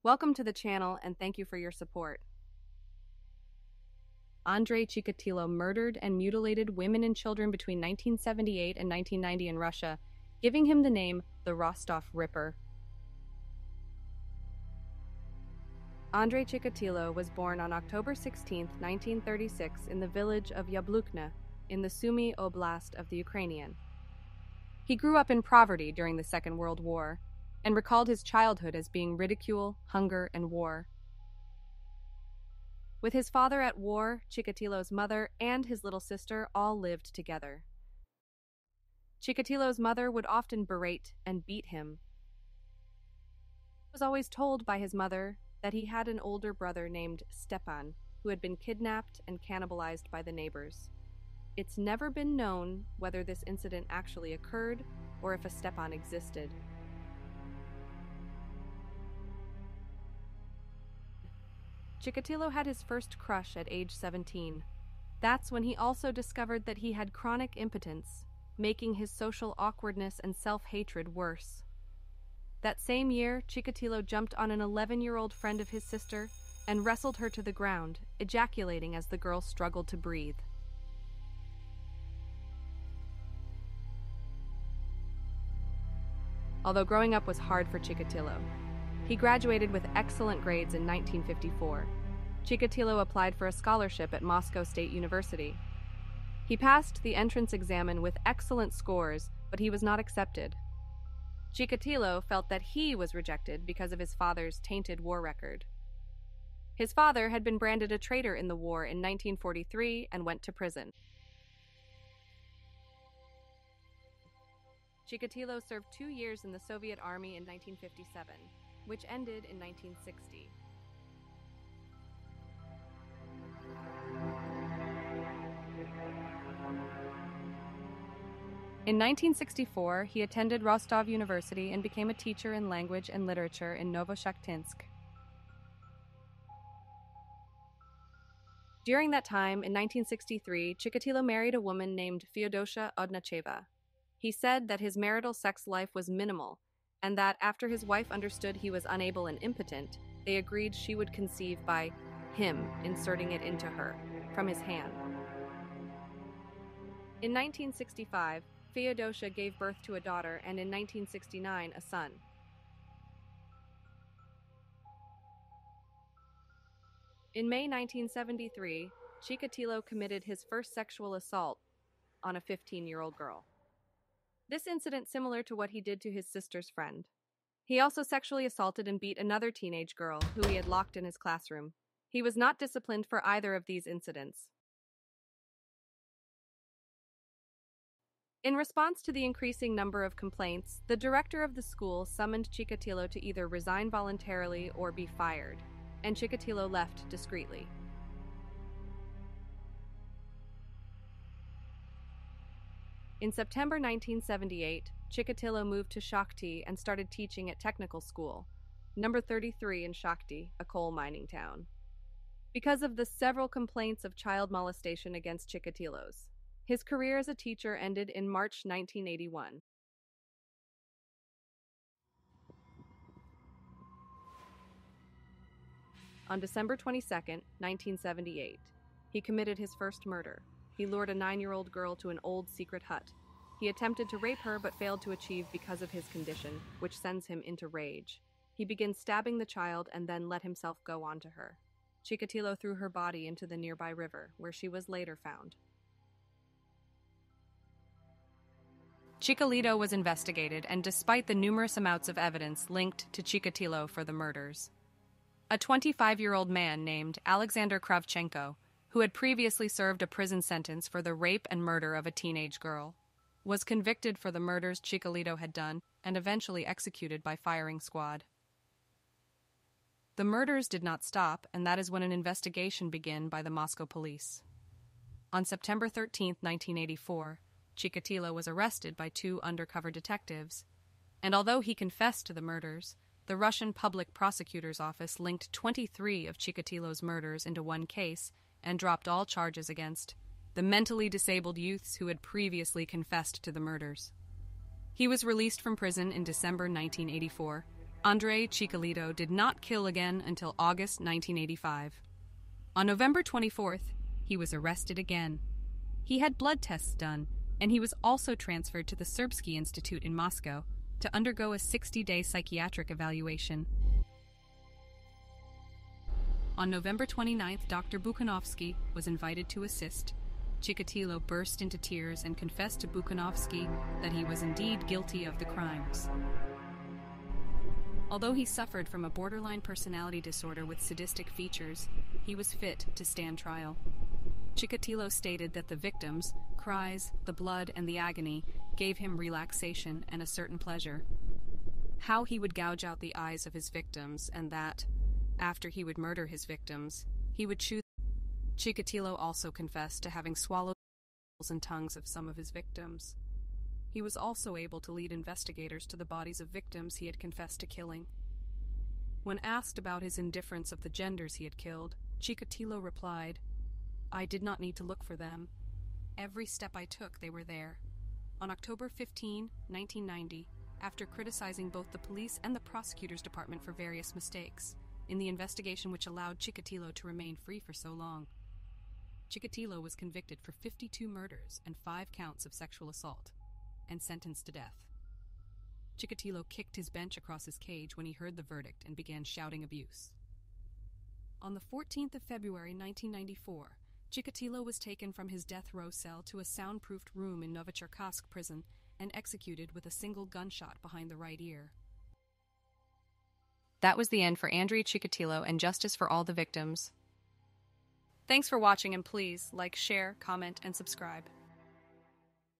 Welcome to the channel and thank you for your support. Andrei Chikatilo murdered and mutilated women and children between 1978 and 1990 in Russia, giving him the name the Rostov Ripper. Andrei Chikatilo was born on October 16, 1936 in the village of Yablukne in the Sumy Oblast of the Ukrainian. He grew up in poverty during the Second World War and recalled his childhood as being ridicule, hunger, and war. With his father at war, Chikatilo's mother and his little sister all lived together. Chikatilo's mother would often berate and beat him. He was always told by his mother that he had an older brother named Stepan, who had been kidnapped and cannibalized by the neighbors. It's never been known whether this incident actually occurred or if a Stepan existed. Chikatilo had his first crush at age 17. That's when he also discovered that he had chronic impotence, making his social awkwardness and self-hatred worse. That same year, Chikatilo jumped on an 11-year-old friend of his sister and wrestled her to the ground, ejaculating as the girl struggled to breathe. Although growing up was hard for Chikatilo, he graduated with excellent grades in 1954. Chikatilo applied for a scholarship at Moscow State University. He passed the entrance exam with excellent scores, but he was not accepted. Chikatilo felt that he was rejected because of his father's tainted war record. His father had been branded a traitor in the war in 1943 and went to prison. Chikatilo served 2 years in the Soviet Army in 1957, which ended in 1960. In 1964, he attended Rostov University and became a teacher in language and literature in Novoshakhtinsk. During that time, in 1963, Chikatilo married a woman named Feodosia Odnacheva. He said that his marital sex life was minimal, and that after his wife understood he was unable and impotent, they agreed she would conceive by him inserting it into her, from his hand. In 1965, Feodosia gave birth to a daughter and in 1969 a son. In May 1973, Chikatilo committed his first sexual assault on a 15-year-old girl. This incident similar to what he did to his sister's friend. He also sexually assaulted and beat another teenage girl who he had locked in his classroom. He was not disciplined for either of these incidents. In response to the increasing number of complaints, the director of the school summoned Chikatilo to either resign voluntarily or be fired, and Chikatilo left discreetly. In September 1978, Chikatilo moved to Shakhty and started teaching at technical school, number 33 in Shakhty, a coal mining town. Because of the several complaints of child molestation against Chikatilos, his career as a teacher ended in March 1981. On December 22, 1978, he committed his first murder. He lured a 9-year-old girl to an old secret hut. He attempted to rape her but failed to achieve because of his condition, which sends him into rage. He begins stabbing the child and then let himself go onto her. Chikatilo threw her body into the nearby river, where she was later found. Chikatilo was investigated, and despite the numerous amounts of evidence linked to Chikatilo for the murders, a 25-year-old man named Alexander Kravchenko, who had previously served a prison sentence for the rape and murder of a teenage girl, was convicted for the murders Chikatilo had done and eventually executed by firing squad. The murders did not stop, and that is when an investigation began by the Moscow police. On September 13, 1984, Chikatilo was arrested by 2 undercover detectives, and although he confessed to the murders, the Russian Public Prosecutor's Office linked 23 of Chikatilo's murders into one case and dropped all charges against the mentally disabled youths who had previously confessed to the murders. He was released from prison in December 1984 Andrei Chikatilo did not kill again until August 1985. On November 24th, he was arrested again. He had blood tests done, and he was also transferred to the Serbsky Institute in Moscow to undergo a 60-day psychiatric evaluation. On November 29th, Dr. Bukhanovsky was invited to assist. Chikatilo burst into tears and confessed to Bukhanovsky that he was indeed guilty of the crimes. Although he suffered from a borderline personality disorder with sadistic features, he was fit to stand trial. Chikatilo stated that the victims' cries, the blood, and the agony gave him relaxation and a certain pleasure. How he would gouge out the eyes of his victims, and that, after he would murder his victims, he would chew. Chikatilo also confessed to having swallowed the ears and tongues of some of his victims. He was also able to lead investigators to the bodies of victims he had confessed to killing. When asked about his indifference of the genders he had killed, Chikatilo replied, "I did not need to look for them. Every step I took, they were there." On October 15, 1990, after criticizing both the police and the prosecutor's department for various mistakes in the investigation which allowed Chikatilo to remain free for so long, Chikatilo was convicted for 52 murders and 5 counts of sexual assault, and sentenced to death. Chikatilo kicked his bench across his cage when he heard the verdict and began shouting abuse. On the 14th of February 1994, Chikatilo was taken from his death row cell to a soundproofed room in Novocherkassk prison and executed with a single gunshot behind the right ear. That was the end for Andrei Chikatilo and justice for all the victims. Thanks for watching, and please like, share, comment, and subscribe.